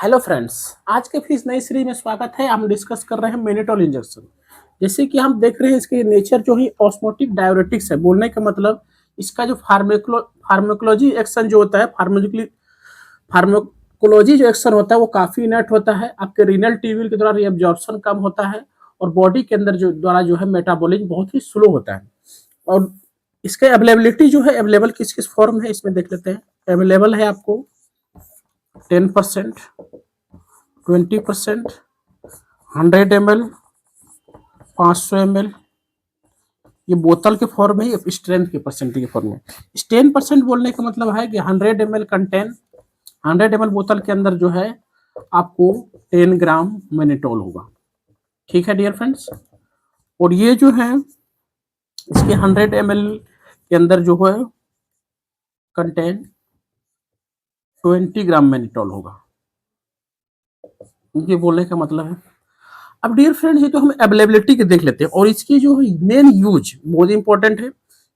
Hello friends. आज के फिर इस नई सीरीज में स्वागत है। हम डिस्कस कर रहे हैं मेनिटोल इंजेक्शन। जैसे कि हम देख रहे हैं इसके नेचर जो ही ऑस्मोटिक डाययूरेटिक्स है। बोलने का मतलब इसका जो फार्मेकोलॉजी एक्शन जो होता है, फार्मेकोलॉजी जो एक्शन होता है वो काफी इनर्ट होता है। आपके रीनल ट्यूब्यूल के द्वारा रिएब्जॉर्प्शन कम होता है और बॉडी के अंदर जो द्वारा जो है मेटाबॉलिज्म बहुत ही स्लो होता है। और इसके अवेलेबिलिटी जो है, अवेलेबल किस किस फॉर्म है इसमें देख लेते हैं। अवेलेबल है आपको 10%, 20%, 100 ml, 500 ml। ये बोतल के फॉर्म में, ये स्ट्रेंथ के परसेंटेज के फॉर्म में। 10% बोलने का मतलब है कि 100 ml कंटेन, 100 ml बोतल के अंदर जो है आपको 10 ग्राम मेनिटोल होगा। ठीक है डियर फ्रेंड्स। और ये जो है इसके 100 ml के अंदर जो है कंटेन 20 ग्राम मेनिटोल होगा। ये बोलने का मतलब है। अब डियर फ्रेंड्स, ये तो हम अवेलेबिलिटी के देख लेते हैं और इसकी जो मेन यूज बहुत इंपॉर्टेंट है,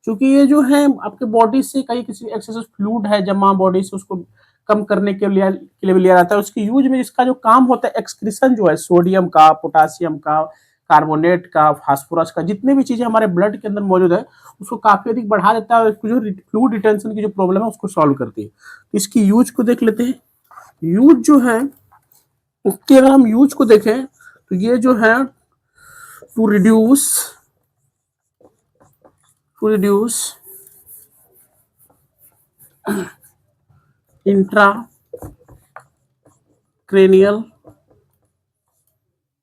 क्योंकि ये जो है आपके बॉडी से कहीं किसी एक्सेसिव फ्लूइड है जमा बॉडी से, उसको कम करने के लिए लिया जाता है। उसकी यूज में इसका जो काम होता है, एक्सक्रीशन जो है सोडियम का, पोटासियम का, कार्बोनेट का, फास्फोरस का, जितने भी चीजें हमारे ब्लड के अंदर मौजूद है उसको काफी अधिक बढ़ा देता है और जो फ्लूइड रिटेंशन की जो प्रॉब्लम है उसको सॉल्व करती है। तो इसकी यूज को देख लेते हैं। यूज जो है उसकी अगर हम यूज को देखें तो ये जो है to reduce intra cranial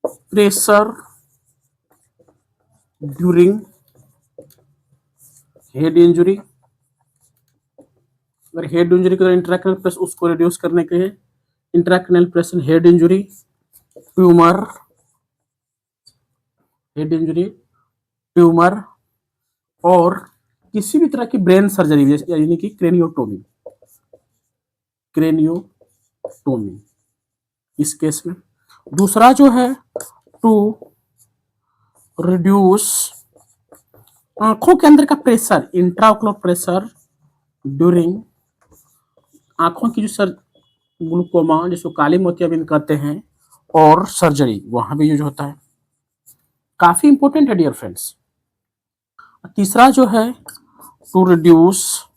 pressure during head injury. अगर हेड इंजुरी का इंट्राक्रेनियल प्रेशर उसको रिड्यूस करने के लिए intracranial pressure, head injury, tumour, head injury, tumour और किसी भी तरह की ब्रेन सर्जरी यानी कि क्रेनियोटोमी इस केस में। दूसरा जो है टू रिड्यूस आंखों के अंदर का प्रेशर, इंट्राओकुलर प्रेशर ड्यूरिंग आंखों की जो ग्लूकोमा जिसको काली मोतियाबिंद कहते हैं और सर्जरी, वहां भी यूज होता है। काफी इंपॉर्टेंट है डियर फ्रेंड्स। तीसरा जो है टू रिड्यूस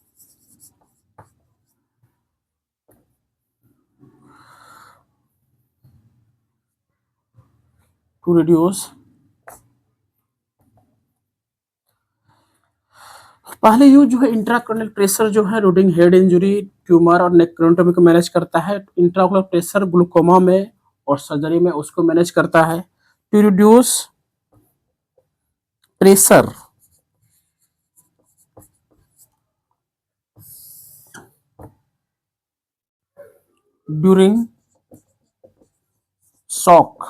पहले यूज जो है इंट्राक्रेनियल प्रेशर जो है ड्यूरिंग हेड इंजुरी, ट्यूमर और नेक्रोटोमी को मैनेज करता है। इंट्राओकुलर प्रेशर ग्लूकोमा में और सर्जरी में उसको मैनेज करता है। To reduce pressure during shock,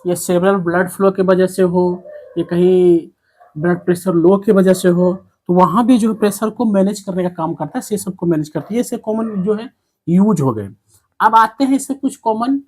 ये सेरेब्रल ब्लड फ्लो की वजह से हो, ये कहीं ब्लड प्रेशर लो की वजह से हो, तो वहां भी जो है प्रेशर को मैनेज करने का काम करता है, से सबको मैनेज करती है। इससे कॉमन जो है यूज हो गए। अब आते हैं इससे कुछ कॉमन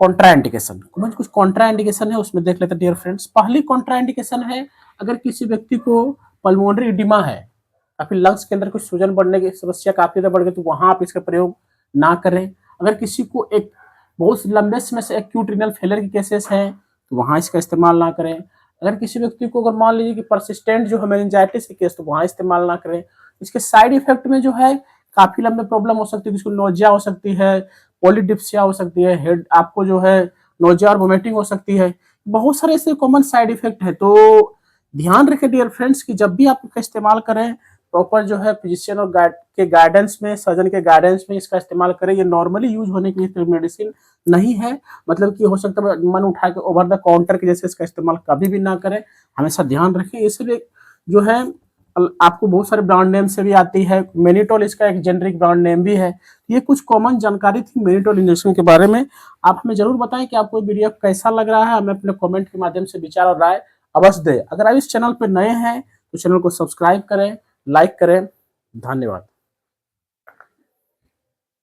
कॉन्ट्राइंडिकेशन। कुछ कॉन्ट्राइंडिकेशन है, उसमें देख लेते हैं डियर फ्रेंड्स। पहली कॉन्ट्राइंडिकेशन है अगर किसी व्यक्ति को पल्मोनरी इडिमा है या फिर लंग्स के अंदर कुछ सूजन बढ़ने की समस्या काफी ज्यादा बढ़ गई, तो वहां आप इसका प्रयोग ना करें। अगर किसी को एक बहुत लंबे समय से एक्यूट रीनल फेलियर के केसेस हैं तो वहां इसका इस्तेमाल ना करें। अगर किसी व्यक्ति को अगर मान लीजिए कि परसिस्टेंट जो है मेनिंजाइटिस के केस, तो वहां इस्तेमाल ना करें। इसके साइड इफेक्ट में जो है काफी लंबे प्रॉब्लम हो सकती है, किसी को नोजिया हो सकती है, पॉलीडिप्सिया हो सकती है, हेड आपको जो है नोजिया और वोमिटिंग हो सकती है। बहुत सारे ऐसे कॉमन साइड इफेक्ट है। तो ध्यान रखें डियर फ्रेंड्स कि जब भी आप इसका इस्तेमाल करें प्रॉपर जो है फिजिशियन और के गाइडेंस में, सर्जन के गाइडेंस में इसका इस्तेमाल करें। ये नॉर्मली यूज होने के लिए मेडिसिन नहीं है, मतलब कि हो सकता है मन उठा के ओवर द काउंटर के जैसे इसका इस्तेमाल कभी भी ना करें। हमेशा ध्यान रखें। इसलिए जो है आपको बहुत सारे ब्रांड नेम से भी आती है। मेनिटोल इसका एक जेनरिक ब्रांड नेम भी है। ये कुछ कॉमन जानकारी थी मेनिटोल इंजेक्शन के बारे में। आप हमें जरूर बताएं कि आपको वीडियो कैसा लग रहा है। हमें अपने कमेंट के माध्यम से विचार और राय अवश्य दें। अगर आप इस चैनल पर नए हैं तो चैनल को सब्सक्राइब करें, लाइक करें। धन्यवाद।